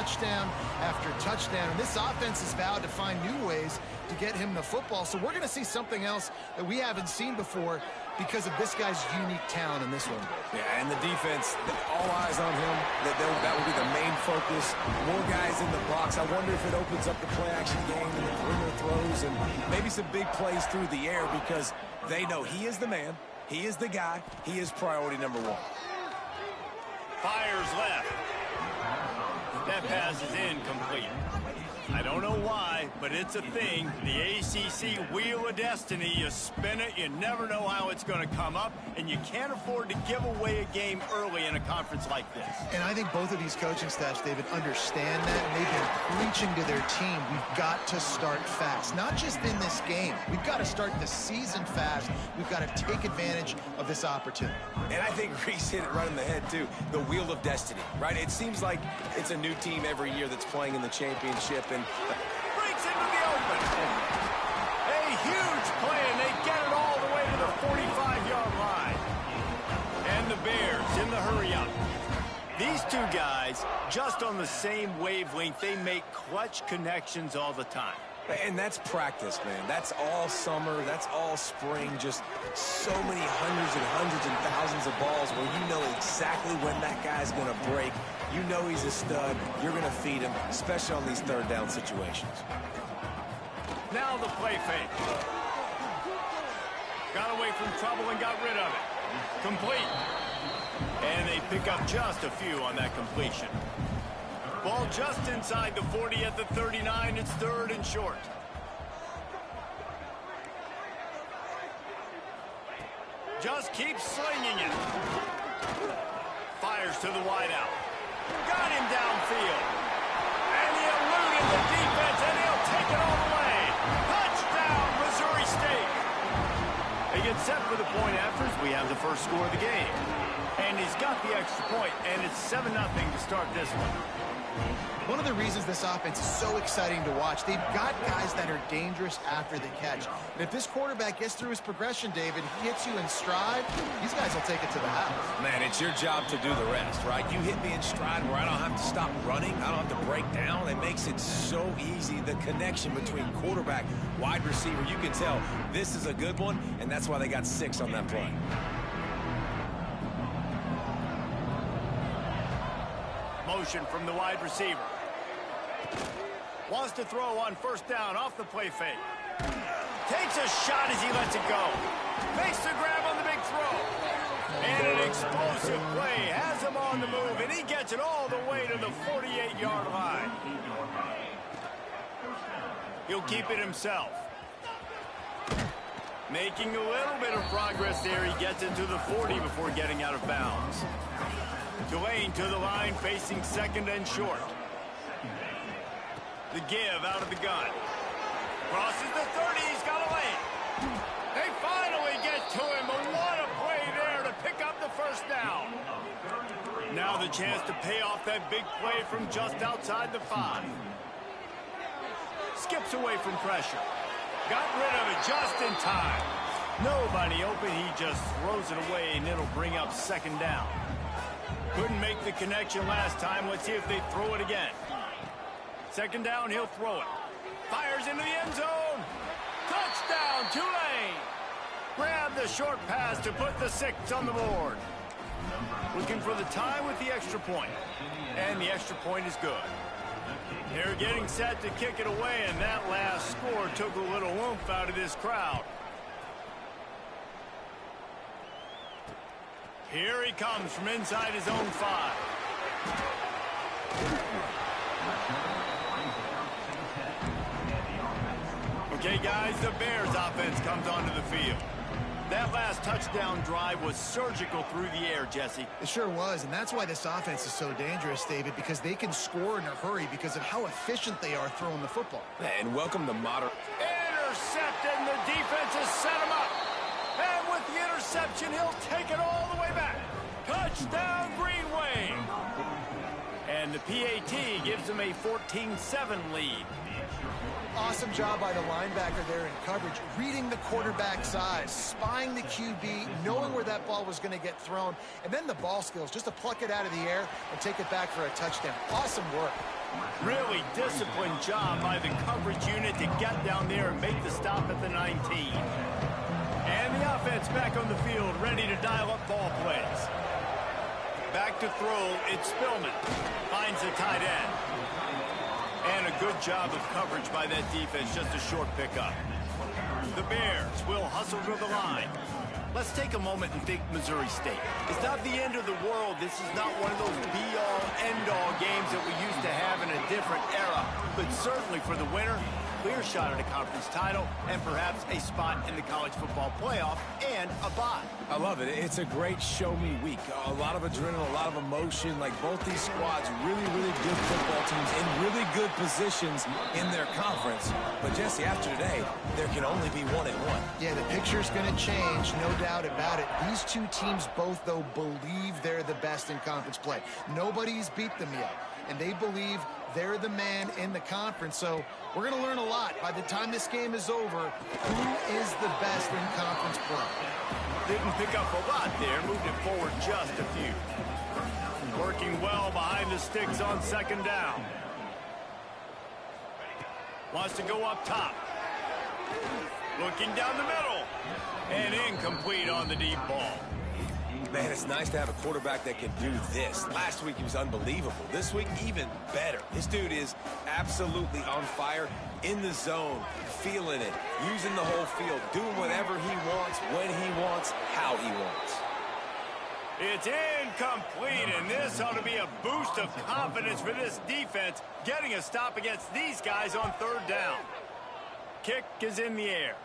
touchdown after touchdown. And this offense has vowed to find new ways to get him the football. So we're going to see something else that we haven't seen before because of this guy's unique talent in this one. Yeah, and the defense, all eyes on him. That will be the main focus. More guys in the box. I wonder if it opens up the play-action game and the perimeter throws and maybe some big plays through the air because they know he is the man, he is the guy, he is priority number one. Fires left. That pass is incomplete. I don't know why, but it's a thing. The ACC Wheel of Destiny, you spin it, you never know how it's going to come up, and you can't afford to give away a game early in a conference like this. And I think both of these coaching staffs, David, understand that, and they've been preaching to their team, we've got to start fast. Not just in this game. We've got to start the season fast. We've got to take advantage of this opportunity. And I think Reese hit it right in the head, too. The Wheel of Destiny, right? It seems like it's a new team every year that's playing in the championship, and breaks into the open. A huge play, and they get it all the way to the 45-yard line. And the Bears in the hurry-up. These two guys, just on the same wavelength, they make clutch connections all the time. And that's practice, man. That's all summer. That's all spring. Just so many hundreds and thousands of balls where you know exactly when that guy's going to break. You know he's a stud. You're going to feed him, especially on these third down situations. Now the play fake. Got away from trouble and got rid of it. Complete. And they pick up just a few on that completion. Ball just inside the 40 at the 39. It's third and short. Just keeps slinging it. Fires to the wideout. Got him downfield. And he eluded the defense, and he'll take it all the way. Touchdown, Missouri State. They get set for the point afters. We have the first score of the game. And he's got the extra point, and it's 7-0 to start this one. One of the reasons this offense is so exciting to watch, they've got guys that are dangerous after the catch. And if this quarterback gets through his progression, David, he hits you in stride, these guys will take it to the house. Man, it's your job to do the rest, right? You hit me in stride where I don't have to stop running. I don't have to break down. It makes it so easy, the connection between quarterback, wide receiver. You can tell this is a good one, and that's why they got 6 on that play. Motion from the wide receiver. Wants to throw on first down off the play fake. Takes a shot as he lets it go. Makes the grab on the big throw. And an explosive play. Has him on the move, and he gets it all the way to the 48-yard line. He'll keep it himself. Making a little bit of progress there. He gets into the 40 before getting out of bounds. Tulane to the line, facing second and short. The give out of the gun. Crosses the 30, he's got a lane. They finally get to him, but what a play there to pick up the first down. Now the chance to pay off that big play from just outside the 5. Skips away from pressure. Got rid of it just in time. Nobody open, he just throws it away, and it'll bring up second down. Couldn't make the connection last time. Let's see if they throw it again. Second down, he'll throw it. Fires into the end zone. Touchdown, Tulane. Grab the short pass to put the 6 on the board. Looking for the tie with the extra point. And the extra point is good. They're getting set to kick it away, and that last score took a little oomph out of this crowd. Here he comes from inside his own 5. Okay, guys, the Bears offense comes onto the field. That last touchdown drive was surgical through the air, Jesse. It sure was, and that's why this offense is so dangerous, David, because they can score in a hurry because of how efficient they are throwing the football. And welcome to modern. Intercepted, and the defense has set him up. And with the interception, he'll take it all the way back. Touchdown, Green Wave. And the PAT gives him a 14-7 lead. Awesome job by the linebacker there in coverage, reading the quarterback's eyes, spying the QB, knowing where that ball was going to get thrown, and then the ball skills just to pluck it out of the air and take it back for a touchdown. Awesome work. Really disciplined job by the coverage unit to get down there and make the stop at the 19. And the offense back on the field, ready to dial up ball plays. Back to throw, it's Spillman. Finds the tight end. And a good job of coverage by that defense, just a short pickup. The Bears will hustle to the line. Let's take a moment and think Missouri State. It's not the end of the world. This is not one of those be-all, end-all games that we used to have in a different era. But certainly for the winner, clear shot at a conference title and perhaps a spot in the college football playoff and a bye. I love it. It's a great show-me week. A lot of adrenaline, a lot of emotion. Like both these squads, really, really good football teams in really good positions in their conference. But, Jesse, after today, there can only be 1-1. Yeah, the picture's going to change, no doubt about it. These two teams both, though, believe they're the best in conference play. Nobody's beat them yet, and they believe they're the man in the conference. So we're going to learn a lot. By the time this game is over, who is the best in conference play? Didn't pick up a lot there, moved it forward just a few. Working well behind the sticks on second down. Wants to go up top. Looking down the middle. And incomplete on the deep ball. Man, it's nice to have a quarterback that can do this. Last week he was unbelievable. This week, even better. This dude is absolutely on fire, in the zone, feeling it, using the whole field, doing whatever he wants, when he wants, how he wants. It's incomplete, and this ought to be a boost of confidence for this defense, getting a stop against these guys on third down. Kick is in the air.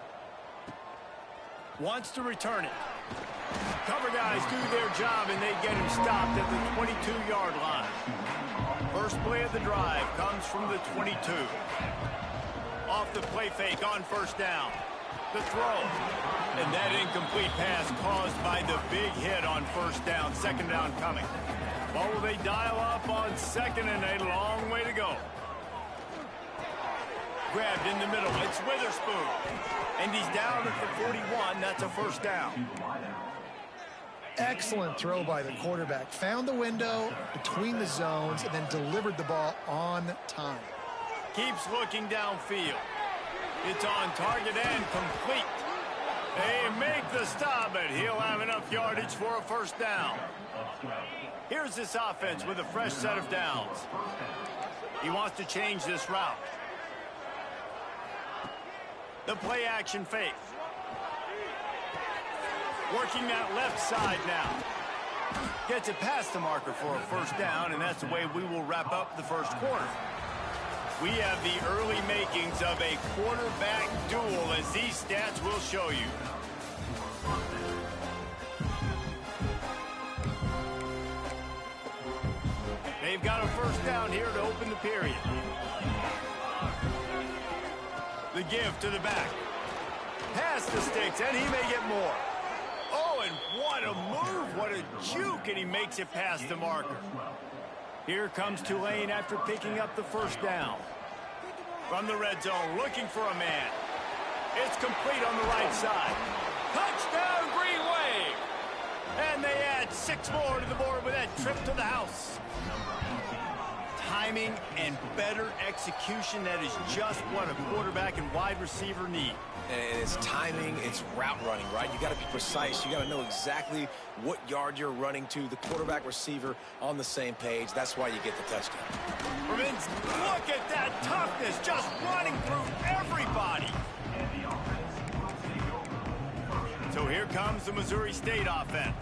Wants to return it. Cover guys do their job, and they get him stopped at the 22-yard line. First play of the drive comes from the 22. Off the play fake on first down. The throw. And that incomplete pass caused by the big hit on first down. Second down coming. What will they dial up on second, and a long way to go. Grabbed in the middle. It's Witherspoon. And he's down at the 41. That's a first down. Excellent throw by the quarterback. Found the window between the zones and then delivered the ball on time. Keeps looking downfield. It's on target and complete. They make the stop, but he'll have enough yardage for a first down. Here's this offense with a fresh set of downs. He wants to change this route. The play action fake. Working that left side now. Gets it past the marker for a first down, and that's the way we will wrap up the first quarter. We have the early makings of a quarterback duel, as these stats will show you. They've got a first down here to open the period. The give to the back. Past the sticks, and he may get more. Oh, and what a move, what a juke, and he makes it past the marker. Here comes Tulane after picking up the first down. From the red zone, looking for a man. It's complete on the right side. Touchdown, Green Wave! And they add 6 more to the board with that trip to the house. Timing and better execution, that is just what a quarterback and wide receiver need. And it's timing, it's route running, right? You got to be precise. You got to know exactly what yard you're running to. The quarterback receiver on the same page. That's why you get the touchdown. Revins, look at that toughness, just running through everybody. So here comes the Missouri State offense.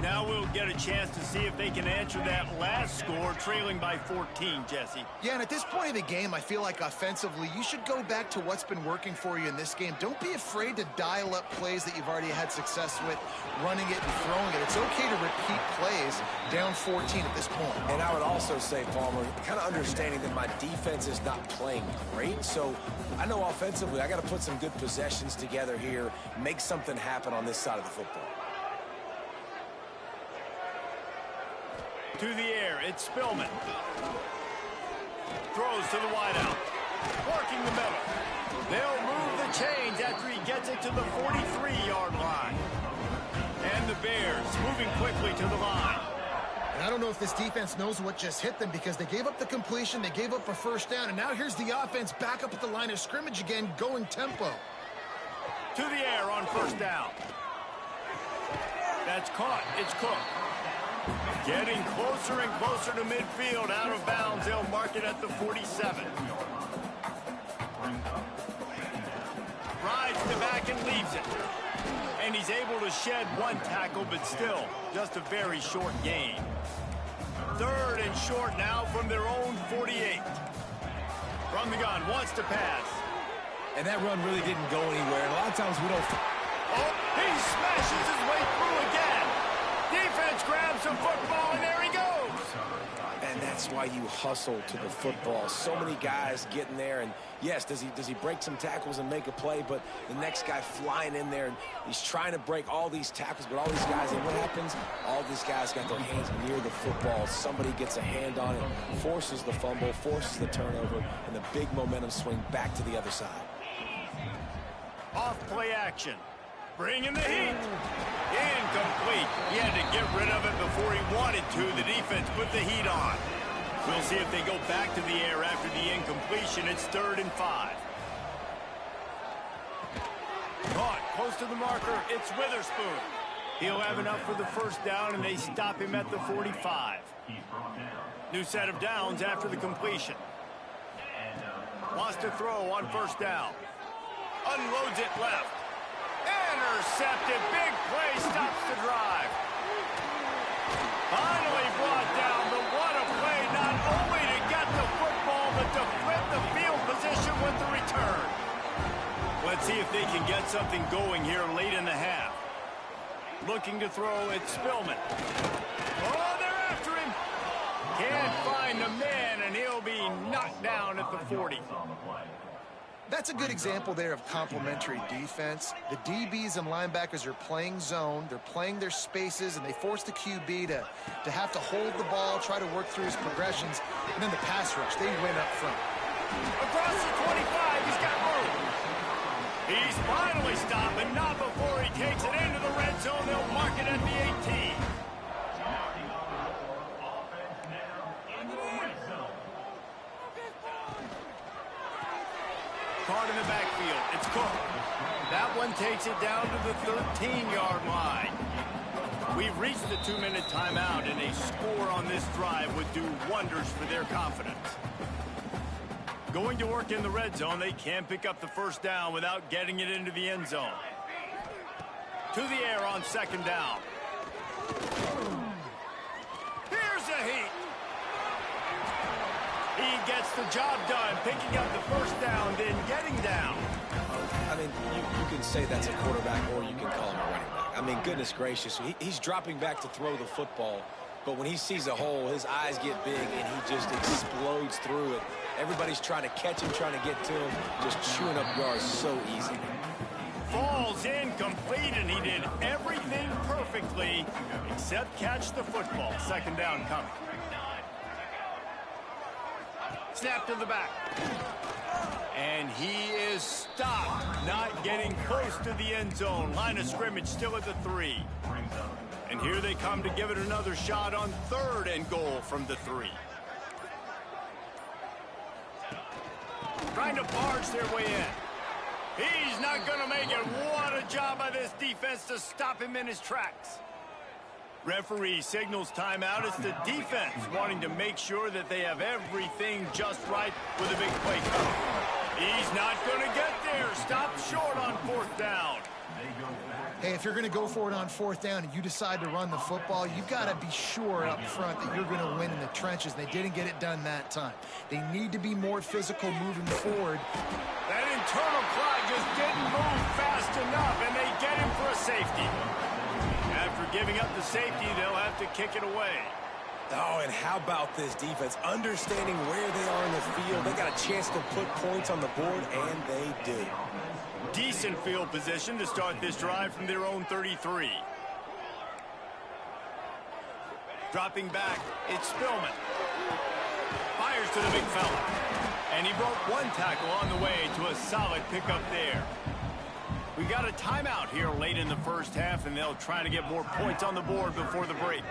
Now we'll get a chance to see if they can answer that last score, trailing by 14, Jesse. Yeah, and at this point of the game, I feel like offensively, you should go back to what's been working for you in this game. Don't be afraid to dial up plays that you've already had success with, running it and throwing it. It's okay to repeat plays down 14 at this point. And I would also say, Palmer, kind of understanding that my defense is not playing great, so I know offensively I got to put some good possessions together here, make something happen on this side of the football. To the air, it's Spillman. Throws to the wideout. Working the middle. They'll move the chains after he gets it to the 43-yard line. And the Bears moving quickly to the line. I don't know if this defense knows what just hit them because they gave up the completion, they gave up a first down, and now here's the offense back up at the line of scrimmage again, going tempo. To the air on first down. That's caught. It's Cook. Getting closer and closer to midfield, out of bounds. They'll mark it at the 47. Rides the back and leaves it. And he's able to shed one tackle, but still, just a very short gain. Third and short now from their own 48. From the gun, wants to pass. And that run really didn't go anywhere. And a lot of times we don't... Oh, he smashes his way through again. Defense grabs the football, and there he goes. And that's why you hustle to the football. So many guys getting there, and yes, does he break some tackles and make a play, but the next guy flying in there, and he's trying to break all these tackles, but all these guys, and what happens? All these guys got their hands near the football. Somebody gets a hand on it, forces the fumble, forces the turnover, and the big momentum swing back to the other side. Off play action. Bringing the heat. Incomplete. He had to get rid of it before he wanted to. The defense put the heat on. We'll see if they go back to the air after the incompletion. It's 3rd and 5. Caught close to the marker. It's Witherspoon. He'll have enough for the first down, and they stop him at the 45. New set of downs after the completion. Wants to throw on first down. Unloads it left. Intercepted. Big play stops the drive. Finally brought down, but what a play, not only to get the football, but to flip the field position with the return. Let's see if they can get something going here late in the half. Looking to throw, it's Spillman. Oh, they're after him. Can't find the man, and he'll be knocked down at the 40. That's a good example there of complementary defense. The DBs and linebackers are playing zone, they're playing their spaces, and they force the QB to have to hold the ball, try to work through his progressions, and then the pass rush, they win up front. Across the 25, he's got room. He's finally stopped, but not before he takes it into the red zone. They'll mark it at the 18. Caught in the backfield. It's Cook. That one takes it down to the 13-yard line. We've reached the 2-minute timeout, and a score on this drive would do wonders for their confidence. Going to work in the red zone, they can pick up the first down without getting it into the end zone. To the air on second down. Here's the heat. He gets the job done, picking up the first down, then getting down. I mean, you can say that's a quarterback, or you can call him a running back. I mean, goodness gracious, he's dropping back to throw the football, but when he sees a hole, his eyes get big, and he just explodes through it. Everybody's trying to catch him, trying to get to him, just chewing up yards so easy. Falls incomplete, and he did everything perfectly except catch the football. Second down coming. Snap to the back. And he is stopped, not getting close to the end zone. Line of scrimmage still at the 3. And here they come to give it another shot on 3rd and goal from the 3. Trying to barge their way in. He's not going to make it. What a job by this defense to stop him in his tracks. Referee signals timeout. It's the defense wanting to make sure that they have everything just right with a big play coming. He's not going to get there. Stopped short on 4th down. Hey, if you're going to go for it on 4th down and you decide to run the football, you've got to be sure up front that you're going to win in the trenches. They didn't get it done that time. They need to be more physical moving forward. That internal clock just didn't move fast enough, and they get him for a safety. After giving up the safety, they'll have to kick it away. Oh, and how about this defense? Understanding where they are in the field. They got a chance to put points on the board, and they do. Decent field position to start this drive from their own 33. Dropping back, it's Spillman. Fires to the big fella. And he broke one tackle on the way to a solid pickup there. We got a timeout here late in the first half, and they'll try to get more points on the board before the break.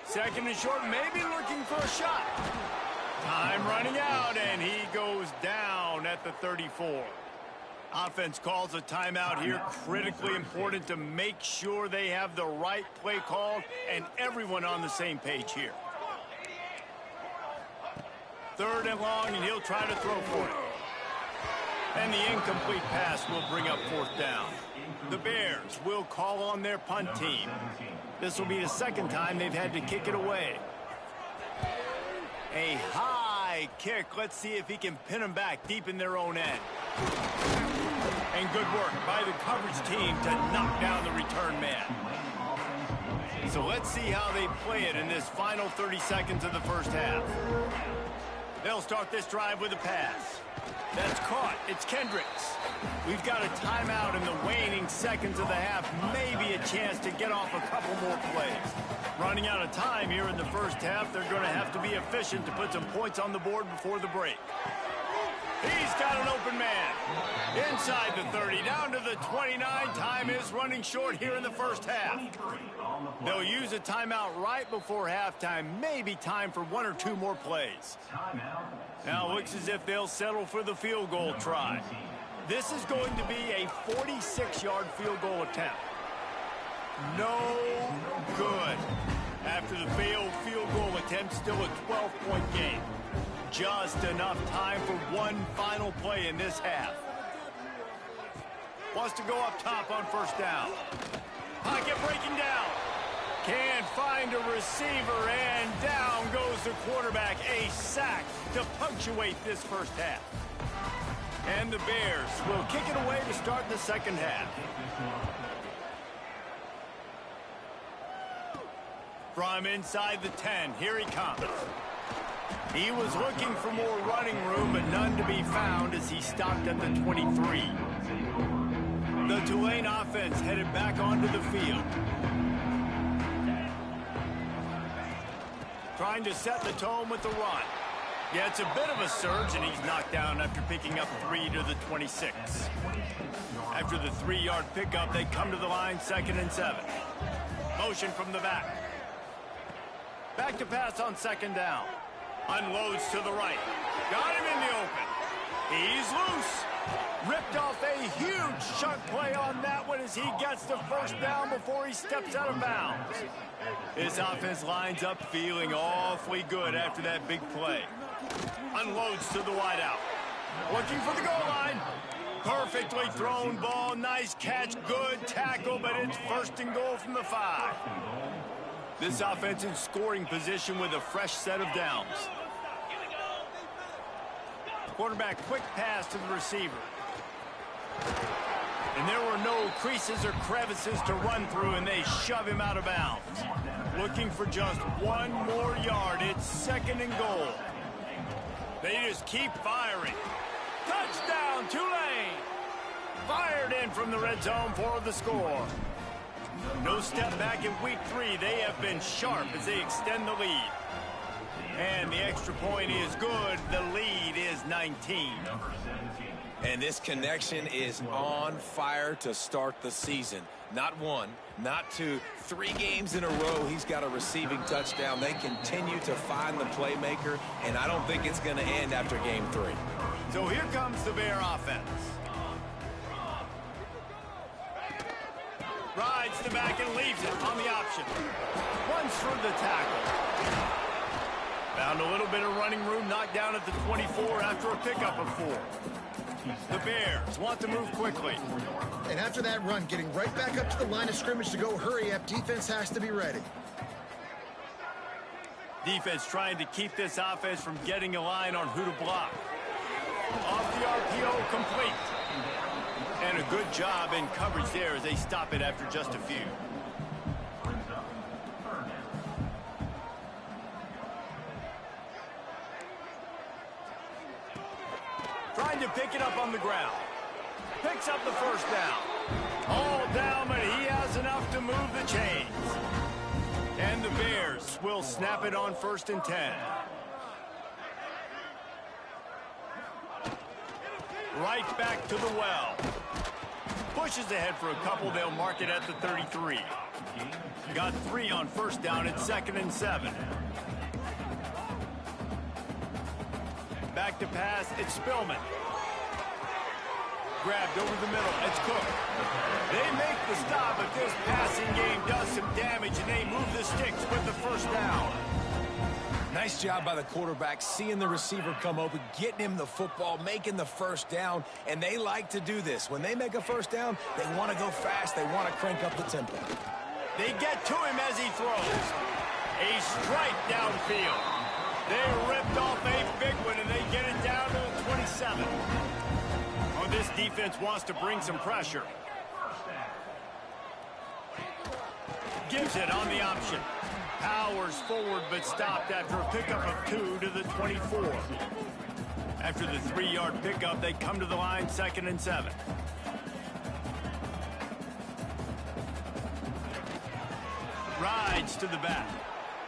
Second and short, maybe looking for a shot. Time running out, and he goes down at the 34. Offense calls a timeout here. Critically important to make sure they have the right play called and everyone on the same page here. Third and long, and he'll try to throw for it. And the incomplete pass will bring up fourth down. The Bears will call on their punt team. This will be the second time they've had to kick it away. A high kick. Let's see if he can pin them back deep in their own end. And good work by the coverage team to knock down the return man. So let's see how they play it in this final 30 seconds of the first half. They'll start this drive with a pass. That's caught. It's Kendricks. We've got a timeout in the waning seconds of the half. Maybe a chance to get off a couple more plays. Running out of time here in the first half. They're going to have to be efficient to put some points on the board before the break. He's got an open man. Inside the 30, down to the 29. Time is running short here in the first half. They'll use a timeout right before halftime. Maybe time for one or two more plays. Now looks as if they'll settle for the field goal try. This is going to be a 46-yard field goal attempt. No good. After the failed field goal attempt, still a 12-point game. Just enough time for one final play in this half. Wants to go up top on first down. Pocket breaking down. Can't find a receiver, and down goes the quarterback. A sack to punctuate this first half. And the Bears will kick it away to start the second half. From inside the 10, here he comes. He was looking for more running room, but none to be found as he stopped at the 23. The Tulane offense headed back onto the field. Trying to set the tone with the run. Yeah, it's a bit of a surge, and he's knocked down after picking up 3 to the 26. After the 3-yard pickup, they come to the line, second and 7. Motion from the back. Back to pass on second down. Unloads to the right. Got him in the open. He's loose. Ripped off a huge chunk play on that one as he gets the first down before he steps out of bounds. His offense lines up feeling awfully good after that big play. Unloads to the wideout. Looking for the goal line. Perfectly thrown ball. Nice catch. Good tackle, but it's first and goal from the 5. This offense in scoring position with a fresh set of downs. Quarterback quick pass to the receiver. And there were no creases or crevices to run through, and they shove him out of bounds. Looking for just one more yard. It's second and goal. They just keep firing. Touchdown, Tulane! Fired in from the red zone for the score. No step back in week 3. They have been sharp as they extend the lead. And the extra point is good. The lead is 19. And this connection is on fire to start the season. Not 1, not 2, 3 games in a row he's got a receiving touchdown. They continue to find the playmaker, and I don't think it's going to end after game 3. So here comes the Bear offense. Rides the back and leaves it on the option. Runs through the tackle. Found a little bit of running room, knocked down at the 24 after a pickup of 4. The Bears want to move quickly. And after that run, getting right back up to the line of scrimmage to go hurry up, defense has to be ready. Defense trying to keep this offense from getting a line on who to block. Off the RPO, complete. And a good job in coverage there as they stop it after just a few. Trying to pick it up on the ground. Picks up the first down. All down, but he has enough to move the chains. And the Bears will snap it on first and 10. Right back to the well. Pushes ahead for a couple. They'll mark it at the 33. Got 3 on first down at 2nd and 7. Back to pass, it's Spillman. Grabbed over the middle, it's Cook. They make the stop, but this passing game does some damage, and they move the sticks with the first down. Nice job by the quarterback, seeing the receiver come open, getting him the football, making the first down, and they like to do this. When they make a first down, they want to go fast, they want to crank up the tempo. They get to him as he throws. A strike downfield. They ripped off a big one, and they get it down to the 27. Oh, this defense wants to bring some pressure. Gives it on the option. Powers forward, but stopped after a pickup of 2 to the 24. After the 3-yard pickup, they come to the line, 2nd and 7. Rides to the back.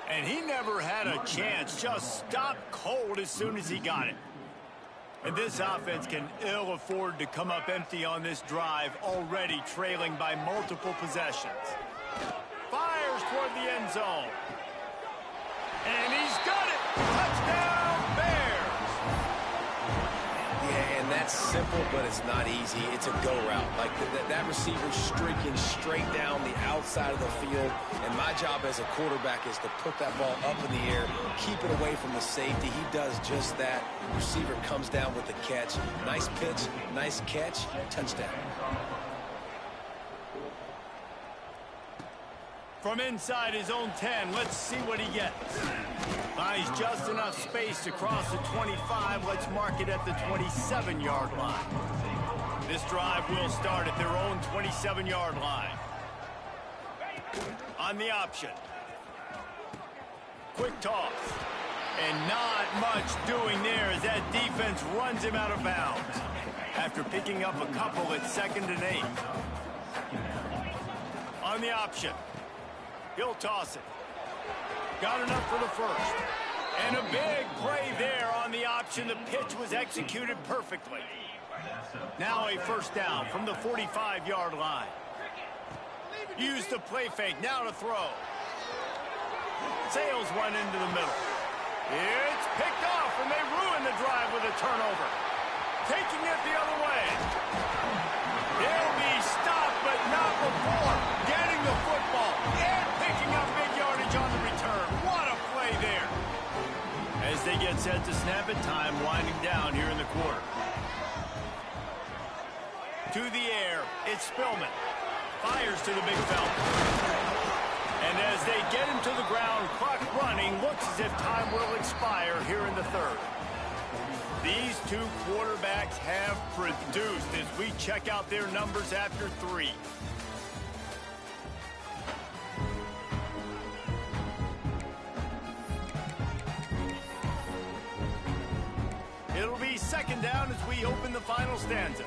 And he never had a chance. Just stopped cold as soon as he got it. And this offense can ill afford to come up empty on this drive, already trailing by multiple possessions. Fires toward the end zone. And he's got it. Touchdown, Bears. Yeah, and that's simple, but it's not easy. It's a go route. Like that receiver's streaking straight down the outside of the field, and my job as a quarterback is to put that ball up in the air, keep it away from the safety. He does just that. Receiver comes down with the catch. Nice pitch, nice catch, touchdown. From inside his own 10, let's see what he gets. Buys just enough space to cross the 25. Let's mark it at the 27-yard line. This drive will start at their own 27-yard line. On the option. Quick toss. And not much doing there as that defense runs him out of bounds. After picking up a couple at 2nd and 8. On the option. He'll toss it. Got enough for the first. And a big play there on the option. The pitch was executed perfectly. Now a first down from the 45-yard line. Use the play fake. Now to throw. Sails one into the middle. It's picked off, and they ruin the drive with a turnover. Taking it the other way. They'll be stopped, but not before getting the football and picking up big yardage on the return. What a play there. As they get set to snap it, time winding down here in the quarter. To the air, it's Spillman. Fires to the big fella. And as they get him to the ground, clock running, looks as if time will expire here in the third. These two quarterbacks have produced as we check out their numbers after 3. It'll be 2nd down as we open the final stanza.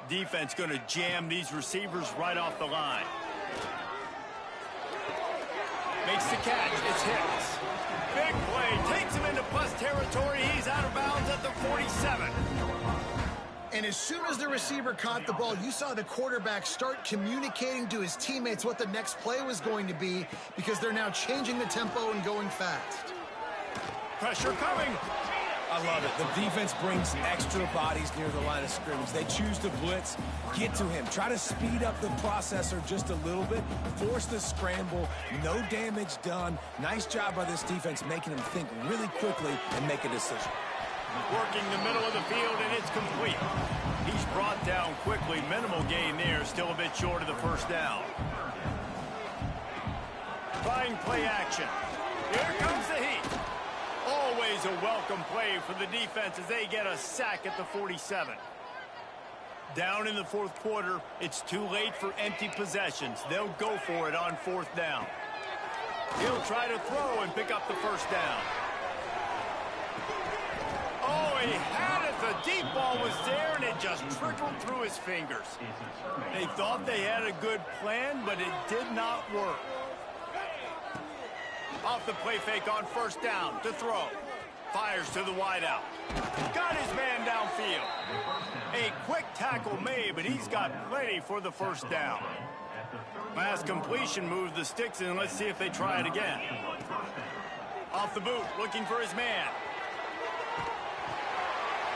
Defense going to jam these receivers right off the line. Makes the catch. It's Hicks. Big play. Takes him into plus territory. He's out of bounds at the 47. And as soon as the receiver caught the ball, you saw the quarterback start communicating to his teammates what the next play was going to be, because they're now changing the tempo and going fast. Pressure coming. I love it. The defense brings extra bodies near the line of scrimmage. They choose to blitz, get to him, try to speed up the processor just a little bit, force the scramble, no damage done. Nice job by this defense making him think really quickly and make a decision. Working the middle of the field, and it's complete. He's brought down quickly. Minimal gain there, still a bit short of the first down. Trying play action. Here comes the heat. Always a welcome play for the defense as they get a sack at the 47. Down in the fourth quarter, it's too late for empty possessions. They'll go for it on 4th down. He'll try to throw and pick up the first down. Oh, he had it. The deep ball was there, and it just trickled through his fingers. They thought they had a good plan, but it did not work. Off the play fake on 1st down to throw. Fires to the wideout. Got his man downfield. A quick tackle made, but he's got plenty for the first down. Last completion moves the sticks in. Let's see if they try it again. Off the boot, looking for his man.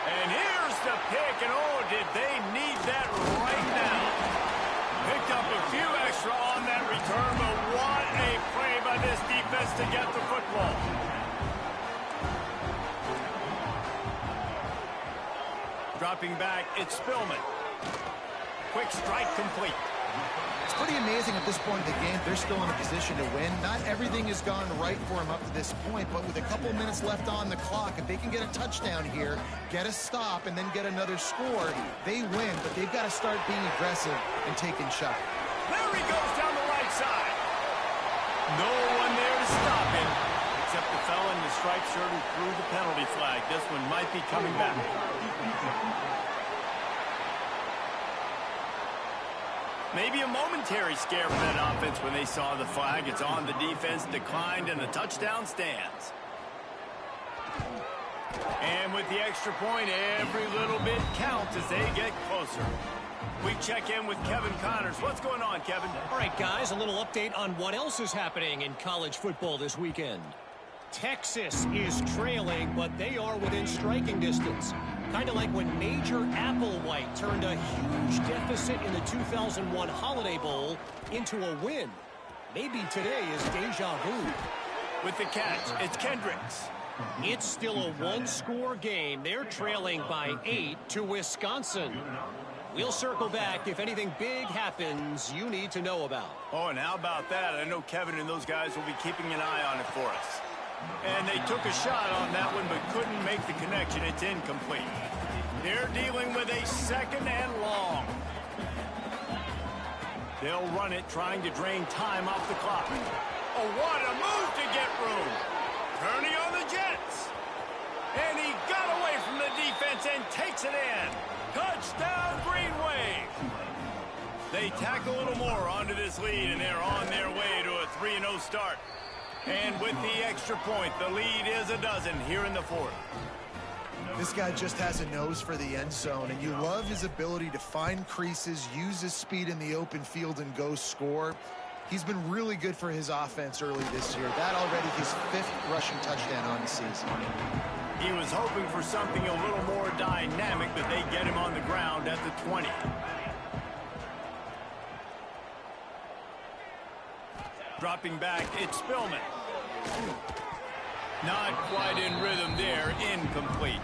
And here's the pick, and oh, did they need that right now. Picked up a few extra on that return, but what a play by this defense to get the football. Dropping back, it's Spillman. Quick strike complete. It's pretty amazing at this point in the game, they're still in a position to win. Not everything has gone right for them up to this point, but with a couple minutes left on the clock, if they can get a touchdown here, get a stop, and then get another score, they win, but they've got to start being aggressive and taking shots. There he goes down the right side. No one there to stop him, except the fella in the striped shirt who threw the penalty flag. This one might be coming back. Maybe a momentary scare for that offense when they saw the flag. It's on the defense, declined, and the touchdown stands. And with the extra point, every little bit counts as they get closer. We check in with Kevin Connors. What's going on, Kevin? All right, guys, a little update on what else is happening in college football this weekend. Texas is trailing, but they are within striking distance. Kind of like when Major Applewhite turned a huge deficit in the 2001 Holiday Bowl into a win. Maybe today is deja vu. With the catch, it's Kendricks. It's still a one-score game. They're trailing by 8 to Wisconsin. We'll circle back if anything big happens you need to know about. Oh, and how about that? I know Kevin and those guys will be keeping an eye on it for us. And they took a shot on that one, but couldn't make the connection. It's incomplete. They're dealing with a second and long. They'll run it, trying to drain time off the clock. Oh, what a move to get room. Turning on the Jets. And he got away from the defense and takes it in. Touchdown, Green Wave. They tack a little more onto this lead, and they're on their way to a 3-0 start. And with the extra point, the lead is a dozen here in the fourth. This guy just has a nose for the end zone, and you love his ability to find creases, use his speed in the open field, and go score. He's been really good for his offense early this year. That already his 5th rushing touchdown on the season. He was hoping for something a little more dynamic, but they get him on the ground at the 20. Dropping back, it's Spillman. Not quite in rhythm there, incomplete.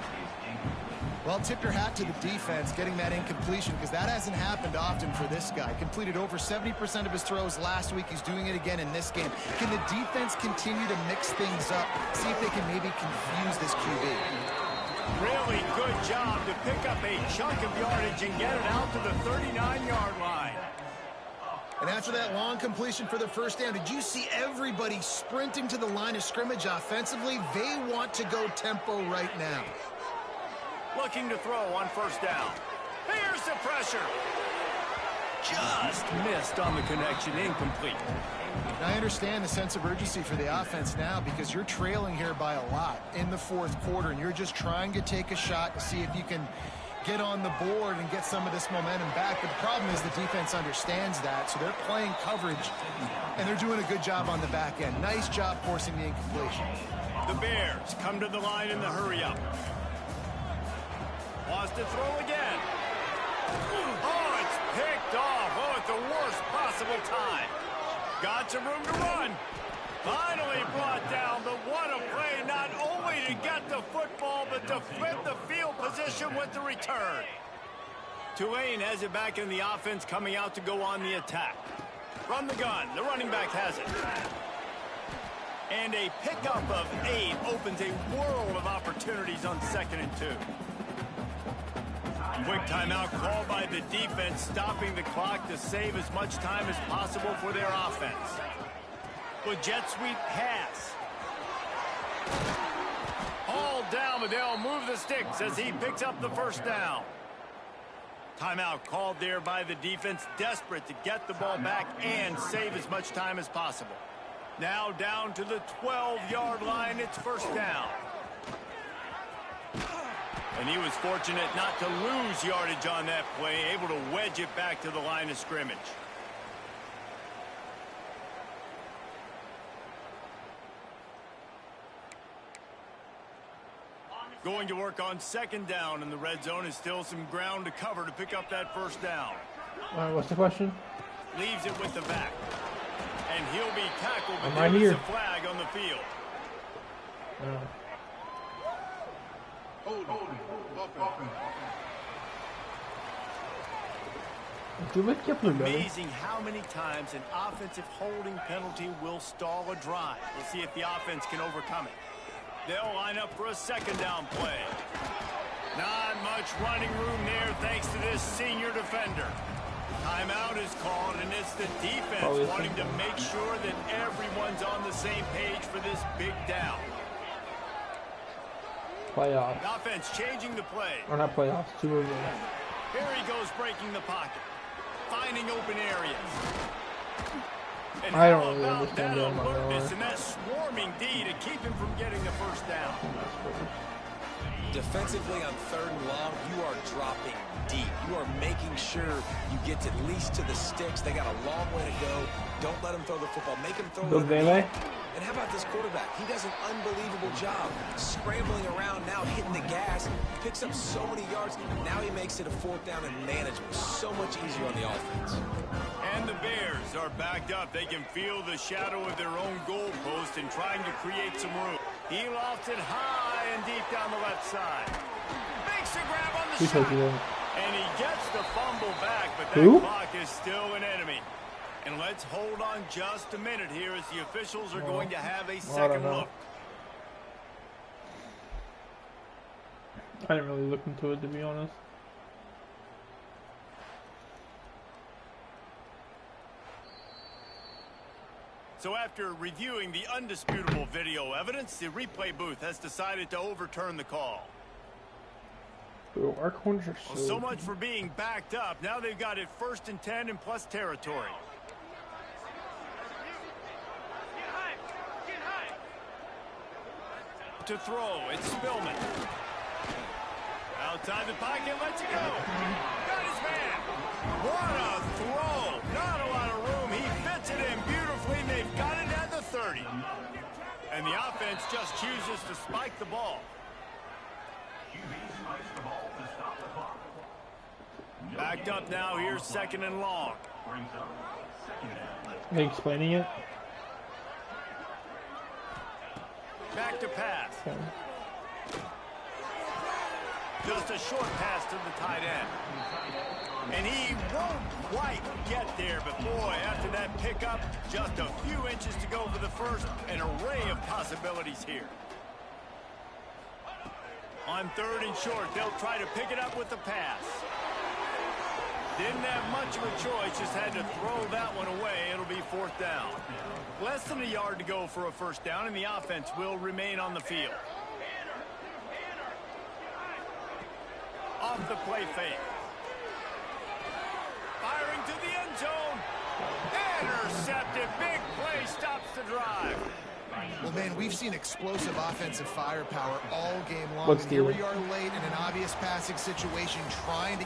Well, tip your hat to the defense getting that incompletion, because that hasn't happened often for this guy. Completed over 70% of his throws last week. He's doing it again in this game. Can the defense continue to mix things up, see if they can maybe confuse this QB? Really good job to pick up a chunk of yardage and get it out to the 39-yard line. And after that long completion for the first down, did you see everybody sprinting to the line of scrimmage offensively? They want to go tempo right now. Looking to throw on first down. Here's the pressure. Just missed on the connection, incomplete. I understand the sense of urgency for the offense now, because you're trailing here by a lot in the fourth quarter, and you're just trying to take a shot to see if you can get on the board and get some of this momentum back. But the problem is the defense understands that, so they're playing coverage, and they're doing a good job on the back end. Nice job forcing the incompletion. The Bears come to the line in the hurry-up. Wants to throw again. Oh, it's picked off. Oh, at the worst possible time. Got some room to run. Finally brought down, but what a play, not only to get the football, but to flip the field position with the return. Tulane has it back in the offense, coming out to go on the attack. From the gun, the running back has it. And a pickup of 8 opens a world of opportunities on 2nd and 2. Quick timeout called by the defense, stopping the clock to save as much time as possible for their offense. With jet sweep pass. All down, but they'll move the sticks as he picks up the first down. Timeout called there by the defense, desperate to get the ball back and save as much time as possible. Now down to the 12-yard line, it's first down. And he was fortunate not to lose yardage on that play, able to wedge it back to the line of scrimmage. Going to work on second down in the red zone. Is still some ground to cover to pick up that first down. All right, what's the question? Leaves it with the back. And he'll be tackled, but right there is here. a flag on the field. Amazing how many times an offensive holding penalty will stall a drive. We'll see if the offense can overcome it. They'll line up for a second down play. Not much running room there thanks to this senior defender. Timeout is called, and it's the defense wanting to make sure that everyone's on the same page for this big down. Playoffs. The offense changing the play. Or not playoffs, 2 of them. Here he goes breaking the pocket. Finding open areas. And I don't how really about understand that that, alertness and that swarming D to keep him from getting the first down. Defensively on 3rd and long, you are dropping deep. You are making sure you get at least to the sticks. They got a long way to go. Don't let them throw the football. Make them throw it underneath. And how about this quarterback? He does an unbelievable job scrambling around now, hitting the gas, picks up so many yards. Now he makes it a 4th down and manageable. So much easier on the offense. And the Bears are backed up. They can feel the shadow of their own goalpost and trying to create some room. He lofts it high and deep down the left side. Makes a grab on the shot. And he gets the fumble back, but that clock is still an enemy. And let's hold on just a minute here as the officials are going to have a second look. I didn't really look into it, to be honest. So after reviewing the undisputable video evidence, the replay booth has decided to overturn the call. Bro, our corners are so much for being backed up. Now they've got it 1st and 10 and plus territory. To throw, it's Spillman. Outside the pocket, lets it go. Got his man. What a throw. Not a lot of room. He fits it in beautifully, and they've got it at the 30. And the offense just chooses to spike the ball. Backed up now, here's 2nd and long. Are you explaining it? Back to pass. Okay. Just a short pass to the tight end. And he won't quite get there, but boy, after that pickup, just a few inches to go for the first. An array of possibilities here. On 3rd and short, they'll try to pick it up with the pass. Didn't have much of a choice, just had to throw that one away. It'll be 4th down. Less than a yard to go for a first down, and the offense will remain on the field. Off the play fake. Firing to the end zone. Intercepted. Big play stops the drive. Well, man, we've seen explosive offensive firepower all game long. And here we are late in an obvious passing situation trying to